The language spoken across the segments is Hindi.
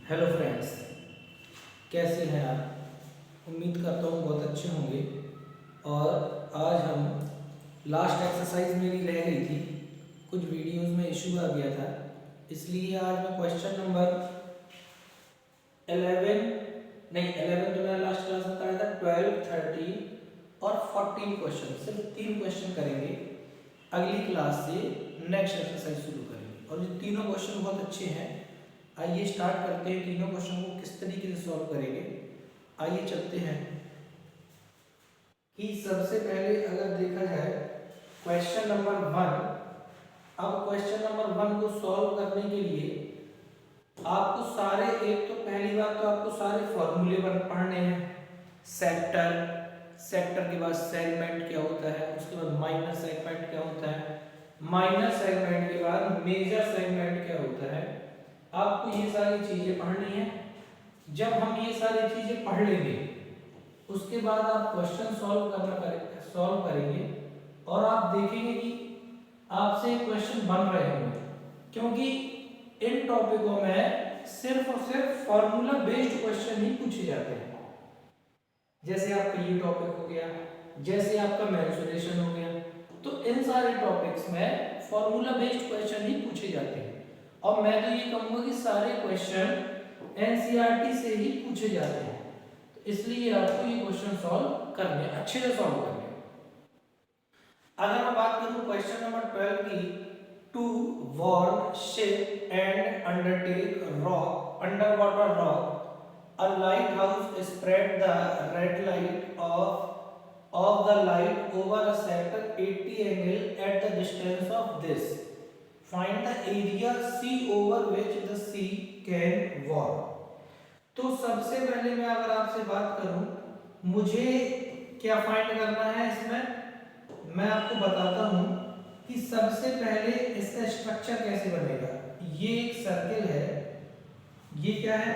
हेलो फ्रेंड्स, कैसे हैं आप? उम्मीद करता हूँ बहुत अच्छे होंगे। और आज हम लास्ट एक्सरसाइज मेरी रह गई थी, कुछ वीडियोस में इशू आ गया था, इसलिए आज मैं क्वेश्चन नंबर 11 नहीं 11 तो मैंने लास्ट क्लास में कराया था, 12, 13 और 14 क्वेश्चन, सिर्फ 3 क्वेश्चन करेंगे। अगली क्लास से नेक्स्ट एक्सरसाइज शुरू करेंगे और ये तीनों क्वेश्चन बहुत अच्छे हैं। आइए स्टार्ट करते हैं, तीनों क्वेश्चन को किस तरीके से सॉल्व करेंगे। आइए चलते हैं कि सबसे पहले अगर देखा जाए क्वेश्चन नंबर 1। अब क्वेश्चन नंबर 1 को सॉल्व करने के लिए आपको सारे, एक तो पहली बात तो आपको सारे फॉर्मूले पढ़ने हैं। सेक्टर, सेक्टर के बाद सेगमेंट क्या होता है, उसके बाद माइनर सेगमेंट क्या होता है, माइनर सेगमेंट के बाद मेजर सेगमेंट क्या होता है। आपको ये सारी चीजें पढ़नी है। जब हम ये सारी चीजें पढ़ लेंगे उसके बाद आप क्वेश्चन सॉल्व करेंगे और आप देखेंगे कि आपसे क्वेश्चन बन रहे होंगे, क्योंकि इन टॉपिकों में सिर्फ और सिर्फ फॉर्मूला बेस्ड क्वेश्चन ही पूछे जाते हैं। जैसे आपका ये टॉपिक हो गया, जैसे आपका मेंसुरेशन हो गया, तो इन सारे टॉपिक्स में फॉर्मूला बेस्ड क्वेश्चन ही पूछे जाते हैं। और मैं तो ये कहूंगा कि सारे क्वेश्चन एनसीईआरटी से ही पूछे जाते हैं, तो इसलिए आपको ये क्वेश्चन सॉल्व करने, अच्छे से सॉल्व करने। अगर मैं बात करूं क्वेश्चन नंबर 12 की, to warn ship and undertake rock under water rock a lighthouse spread the red light of the light over a sector 80 angle at the distance of this. Find the area C over which the sea can warp. तो सबसे पहले मैं अगर आपसे बात करूं, मुझे क्या फाइंड करना है इसमें, मैं आपको बताता हूं कि सबसे पहले इसका स्ट्रक्चर कैसे बनेगा। ये एक सर्किल है, ये क्या है,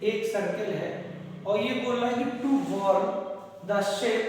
एक सर्किल है, और ये बोल रहा है कि to warn the ship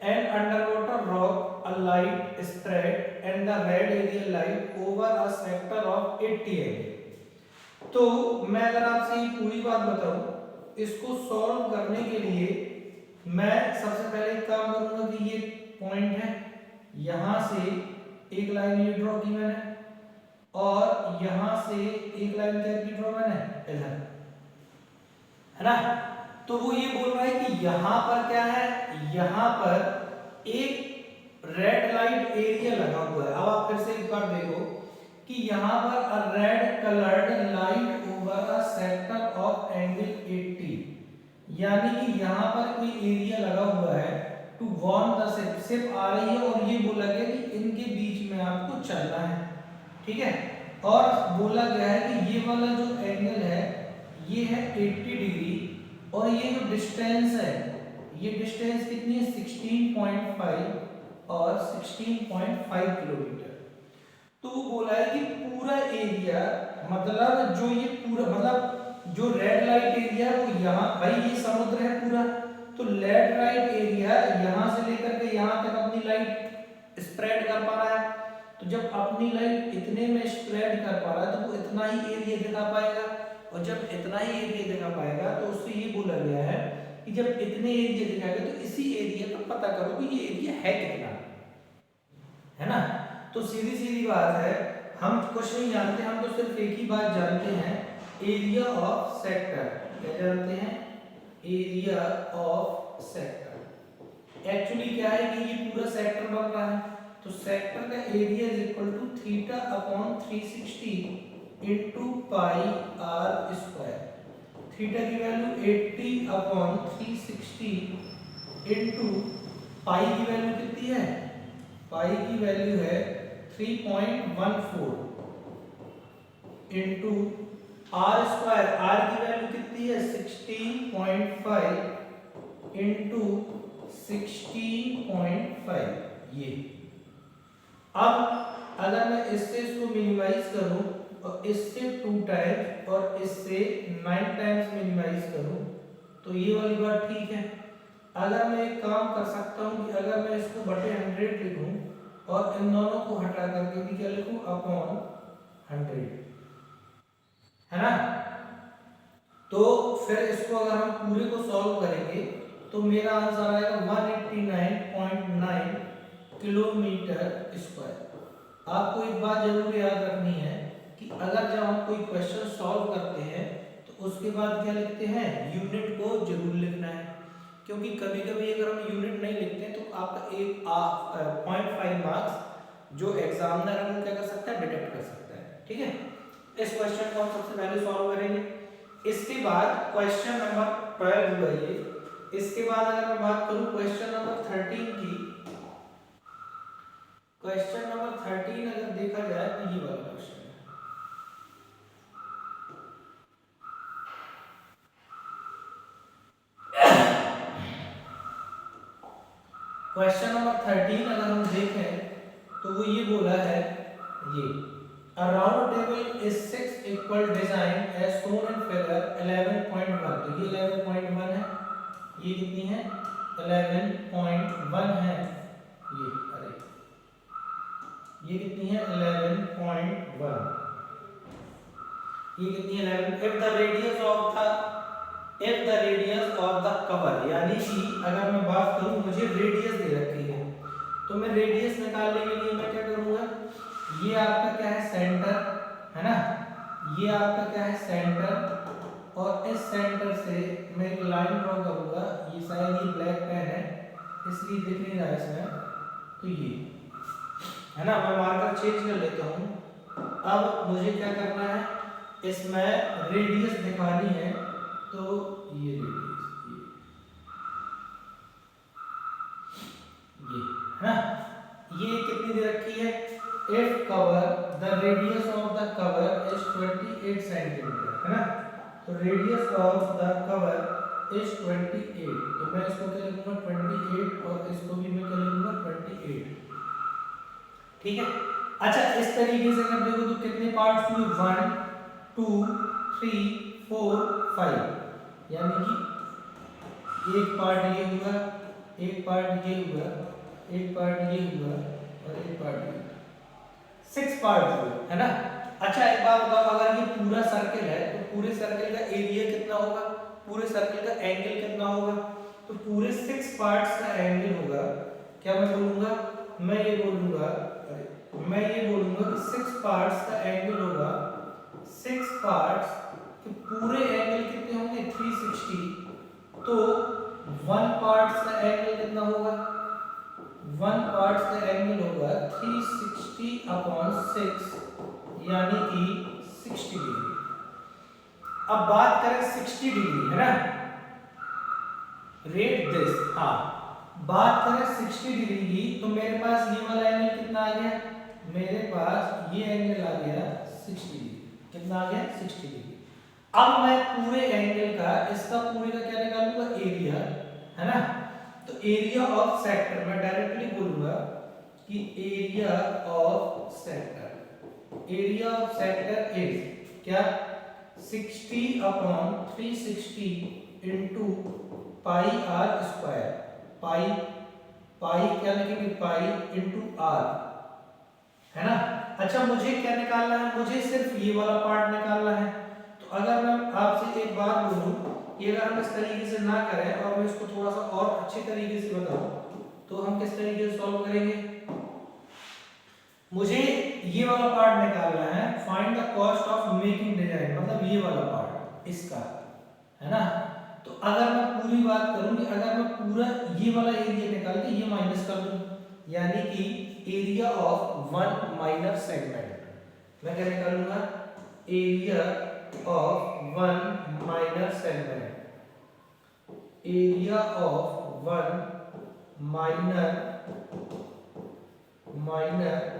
and under water rock a light spread and the red area light over a sector of 80 angle. तो मैं अगर आपसे ये पूरी बात बताऊं, इसको सॉल्व करने के लिए मैं सबसे पहले एक काम करूंगा कि ये पॉइंट है, यहां से एक लाइन ये ड्रॉ की मैंने, और यहां से एक लाइन क्या की ड्रॉ मैंने इधर, है ना। तो वो ये बोल रहा है कि यहां पर क्या है, यहां पर एक रेड लाइट एरिया लगा हुआ है। अब आप फिर से एक बार देखो कि यहां पर a red coloured light over a sector of angle 80, यानी कि यहां पर कोई एरिया लगा हुआ है। To warn the ship, ship आ रही है और ये बोला गया कि इनके बीच में आपको चलना है, ठीक है। और बोला गया है कि ये वाला जो एंगल है ये है 80 डिग्री, और ये जो डिस्टेंस है, ये डिस्टेंस कितनी है 16.5 और 16.5 किलोमीटर। तो बोला है कि पूरा एरिया, मतलब जो ये पूरा, मतलब जो रेड लाइट एरिया है वो यहाँ, भाई ये समुद्र है पूरा, तो रेड लाइट एरिया यहाँ से लेकर के यहाँ तक अपनी लाइट स्प्रेड कर पा रहा है। तो जब अपनी लाइट इतने में स्प्रेड कर पा रहा है तो वो इतना ही एरिया दिखा पाएगा, और जब इतना ही एरिया दिखा पाएगा तो उससे ये बोला गया है कि जब इतने एरिया दिखाएगा तो इसी एरिया का पता करो कि ये एरिया है कितना, है ना। तो सीधी सीधी बात है, हम कुछ नहीं जानते, हम तो सिर्फ एक ही बात जानते हैं, एरिया ऑफ सेक्टर। क्या जानते हैं? Area of sector. एक्चुअली क्या है कि ये पूरा सेक्टर बन रहा है, तो सेक्टर का area is equal to theta upon 360 into pi R square. Theta की वैल्यू 80 अपॉन 360 इनटू पाई की वैल्यू कितनी है, पाई की वैल्यू है 3.14 इनटू आर स्क्वायर, आर की वैल्यू कितनी है 16.5 इनटू 16.5। ये अब अगर मैं इससे इसको मिनिमाइज करूं और इससे 2 टाइम्स और इससे 9 टाइम्स मिनिमाइज करूं तो ये वाली बात ठीक है। अगर मैं एक काम कर सकता हूं कि अगर मैं इसको बटे 100 लिखूं और इन दोनों को हटा करके भी क्या लिखूं, अपॉन 100, है ना। तो फिर इसको अगर हम पूरे को सॉल्व करेंगे तो मेरा आंसर आएगा 189.9 किलोमीटर स्क्वायर। आपको एक बात जरूर याद रखनी है कि अगर जब हम कोई क्वेश्चन सॉल्व करते हैं तो उसके बाद क्या लिखते हैं, यूनिट को जरूर लिखना है, क्योंकि कभी कभी अगर हम यूनिट नहीं लिखते हैं तो आपका एक 0.5 मार्क्स जो एग्जामिनर है वो क्या कर सकता है, डिडक्ट कर सकता है। ठीक है, इस क्वेश्चन को हम सबसे पहले सॉल्व करेंगे। इसके बाद क्वेश्चन नंबर 12 हुआ ये। इसके बाद अगर मैं बात करूं क्वेश्चन नंबर 13 की, क्वेश्चन नंबर 13 अगर देखा जाए तो ये वाला क्वेश्चन है। क्वेश्चन नंबर 13 अगर हम देखें तो वो ये बोला है, ये A round table is 6 equal design as shown in figure 11.1। तो ये 11.1 है, ये कितनी है, 11.1 है, ये अरे ये कितनी है, 11.1, ये कितनी है 11। if the radius of the cover, यानी कि अगर मैं बात करूं मुझे रेडियस दे रखी है तो मैं रेडियस निकालने के लिए मैं क्या करूंगा, ये आपका क्या है, सेंटर है ना, ये आपका क्या है, सेंटर, और इस सेंटर से मैं एक लाइन ड्रॉ करूंगा। ये शायद ये ब्लैक पेन है इसलिए दिख नहीं रहा है इसमें, तो ये है ना, मैं मार्कर चेंज कर लेता हूँ। अब मुझे क्या करना है, इसमें रेडियस दिखानी है, तो ये रेडियस ये है ना, ये कितनी दे रखी है, if cover the radius of the cover is 28 centimetre, है ना, तो radius of the cover is 28, तो मैं इसको क्या लिखूंगा 28 और इसको भी मैं क्या लिखूंगा 28। ठीक है, अच्छा इस तरीके से अगर देखो तो कितने पार्ट्स हुए, 1 2 3 4 5, यानी कि एक पार्ट ये हुआ, एक पार्ट ये हुआ, एक पार्ट ये हुआ और एक पार्ट ये, 6 पार्ट हुए, है ना। अच्छा एक बात बताओ, अगर ये पूरा सर्कल है तो पूरे सर्कल का एरिया कितना होगा, पूरे सर्कल का एंगल कितना होगा, तो पूरे 6 पार्ट्स का एंगल होगा, क्या मैं बोलूंगा, मैं ये बोलूंगा कि 6 पार्ट्स का एंगल होगा, 6 पार्ट्स के पूरे एंगल कितने होंगे 360, तो 1 पार्ट्स का एंगल कितना होगा, 1 पार्ट्स का एंगल होगा 360/6, यानी कि 60 डिग्री। अब बात करें 60 डिग्री, है ना, रेट दिस, हाँ बात करें 60 डिग्री की, तो मेरे पास ये वाला एंगल कितना आ गया, मेरे पास ये एंगल आ गया 60 डिग्री, कितना आ गया 60 डिग्री। अब मैं पूरे एंगल का, इसका पूरे का क्या निकालूंगा, एरिया, है ना, तो एरिया ऑफ सेक्टर मैं डायरेक्टली बोलूंगा कि एरिया ऑफ सेक्टर इज क्या, 60/360 इनटू पाई आर स्क्वायर, पाई क्या लिखेंगे, पाई इनटू आर, है ना। अच्छा मुझे क्या निकालना है, मुझे सिर्फ ये वाला पार्ट निकालना है। तो अगर मैं आपसे एक बात बोलूं कि अगर हम इस तरीके से ना करें और मैं इसको थोड़ा सा और अच्छे तरीके से बताऊं तो हम किस तरीके से सॉल्व करेंगे, मुझे ये वाला पार्ट निकालना है, find the cost of making design, मतलब ये वाला पार्ट इसका, है ना। तो अगर मैं पूरी बात करूं कि अगर मैं पूरा ये वाला एरिया निकाल के ये माइनस कर दूं, यानी कि एरिया ऑफ 1 माइनर सेगमेंट, मैं क्या निकालूंगा, area of 1 minor segment, area of 1 minor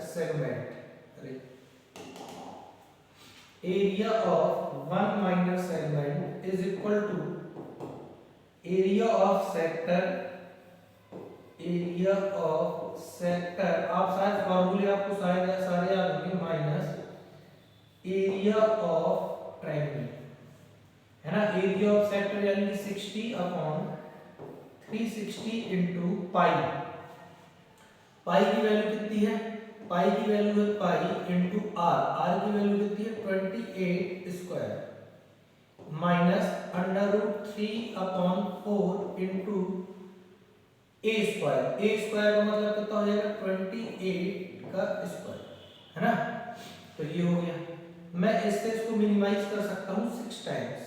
segment, area of 1 minor segment is equal to area of sector, area of sector, आप शायद फॉर्मूले आपको शायद सारे याद होंगे, माइनस एरिया ऑफ ट्रायंगल, है ना, एरिया ऑफ सेक्टर यानी कि 60/360 इनटू पाई, पाई की वैल्यू कितनी है, पाई की वैल्यू है पाई इनटू आर, आर की वैल्यू कितनी है 28 स्क्वायर, माइनस √3/4 इंटू ए स्क्वायर। ए स्क्वायर का मतलब कितना हो जाएगा 28 का स्क्वायर, है ना। तो ये हो गया। मैं इससे इसको मिनिमाइज कर सकता हूँ 6 टाइम्स।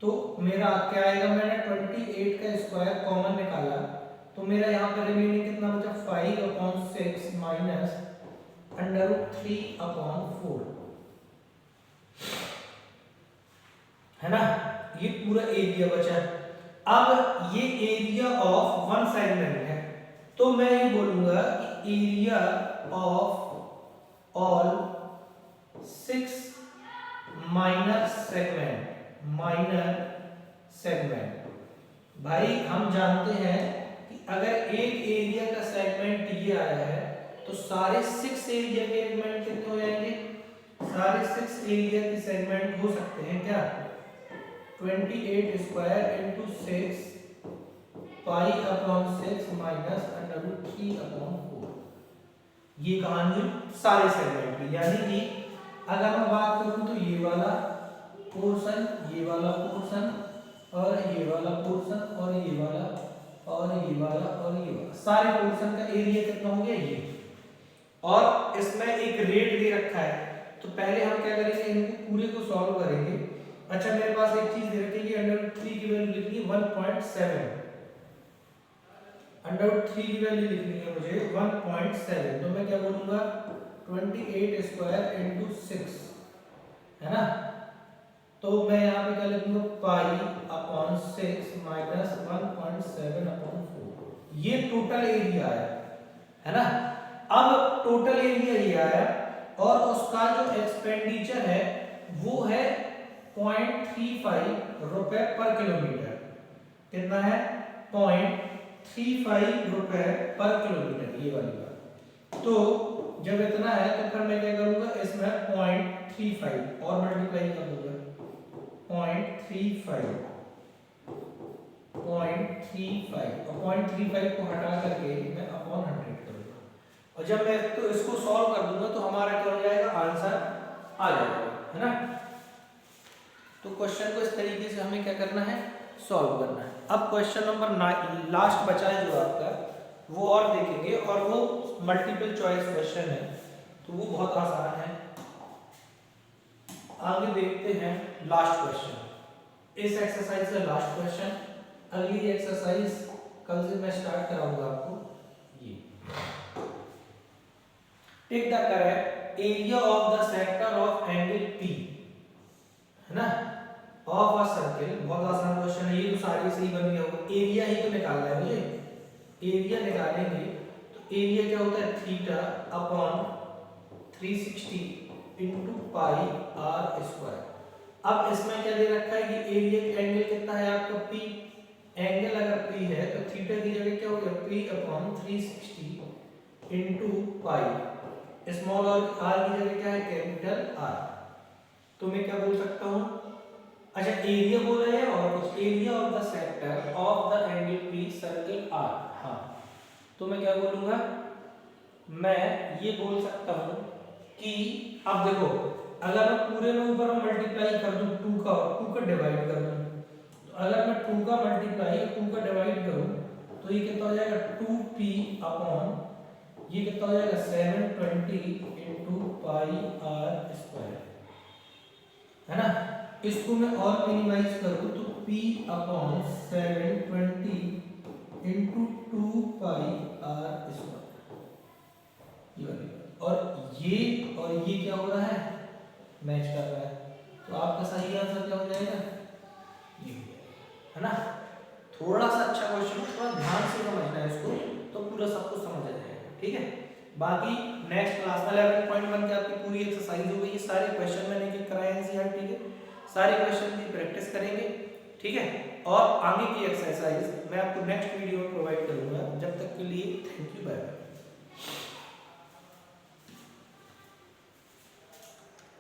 तो मेरा क्या आएगा, मैंने 28 का स्क्वायर कॉमन निकाला तो मेरा यहाँ पर रिमेनिंग कितना बचा 5/6 माइनस √3/4, है ना। ये पूरा एरिया बचा। अब ये एरिया ऑफ वन सेगमेंट है, तो मैं ये बोलूंगा कि area of all 6 minor segment. भाई हम जानते हैं कि अगर एक एरिया का सेगमेंट ये आया है तो सारे 6 एरिया के सेगमेंट कितने हो जाएंगे, सारे 6 एरिया के सेगमेंट हो सकते हैं क्या 28 स्क्वायर इंटू 6 π/6 माइनस √3/4। ये कहानी सारे सेगमेंट की, यानी कि अगर मैं बात करूं तो ये वाला पोर्शन, ये वाला पोर्शन और ये वाला पोर्शन और ये वाला और ये वाला और ये वाला, सारे पोर्शन का एरिया कितना हो गया ये। और इसमें एक रेट दे रखा है, तो पहले हम क्या करेंगे, इनको पूरे को सॉल्व करेंगे। अच्छा मेरे पास एक चीज दे रखी है √3 की वैल्यू लिखनी है 1.7, √3 की वैल्यू लिखनी है मुझे 1.7। तो मैं क्या बोलूंगा 28 स्क्वायर इंटू 6, है ना। तो मैं यहाँ पे क्या लिखूंगा π/6 माइनस 1.7/4। ये टोटल एरिया है ना। अब टोटल एरिया ये आया और उसका जो एक्सपेंडिचर है वो है 0.35 रुपए पर किलोमीटर। कितना है 0.35 रुपए पर किलोमीटर, ये वाली बात। तो जब इतना है तो फिर मैं क्या करूंगा, इसमें 0.35 और मल्टीप्लाई कर दूंगा 0.35 और 0.35 को हटा करके मैं अपॉन 100 करूंगा। और जब मैं तो इसको सॉल्व कर दूंगा तो हमारा क्या हो जाएगा, आंसर आ जाएगा, है ना। तो क्वेश्चन को इस तरीके से हमें क्या करना है, सॉल्व करना है। अब क्वेश्चन नंबर लास्ट बचा है जो आपका, वो और देखेंगे और वो मल्टीपल चॉइस क्वेश्चन है, तो वो बहुत आसान है। आगे देखते हैं लास्ट क्वेश्चन, इस एक्सरसाइज का लास्ट क्वेश्चन। अगली एक्सरसाइज कल से मैं स्टार्ट कराऊंगा आपको। ये take the correct area of the sector of angle P, है ना, ऑफ अ सर्किल। बहुत आसान क्वेश्चन है ये, तो सारी सही बन गया होगा। एरिया ही तो निकालना है मुझे, एरिया निकालेंगे तो एरिया क्या होता है θ/360 इंटू πr²। अब इसमें क्या दे रखा है कि एरिया एंगल कितना है आपका P, एंगल अगर P है तो थीटा की जगह क्या होगा P/360 into pi, small r की जगह क्या है कैपिटल R। तो मैं क्या बोल सकता हूँ, अच्छा एरिया बोल रहे हैं और कुछ, area of the sector of the angle P circle R। हाँ तो मैं क्या बोलूंगा, मैं ये बोल सकता हूँ कि अब देखो अगर मैं पूरे में ऊपर मल्टीप्लाई कर दूं 2 का डिवाइड कर दूं, तो अगर मैं 2 का मल्टीप्लाई 2 का डिवाइड करूं तो ये कितना हो जाएगा 2p अपॉन ये कितना हो जाएगा 720 इंटू πr², है ना। इसको मैं और मिनिमाइज करूं तो p अपॉन 720 इंटू 2πr², और ये क्या हो रहा है, मैच कर रहा है। तो आपका सही आंसर क्या हो जाएगा, ये, है ना। थोड़ा सा अच्छा क्वेश्चन, थोड़ा ध्यान से समझना है इसको, तो पूरा सब कुछ समझ आ जाएगा, ठीक है। बाकी नेक्स्ट क्लास में 11.1 की आपकी पूरी एक्सरसाइज हो गई है, सारे क्वेश्चन मैंने एक कराए एनसीईआरटी के, सारे क्वेश्चन की प्रैक्टिस करेंगे, ठीक है। और आगे की एक्सरसाइज मैं आपको नेक्स्ट वीडियो में प्रोवाइड करूंगा। जब तक के लिए थैंक यू, बाय बाय।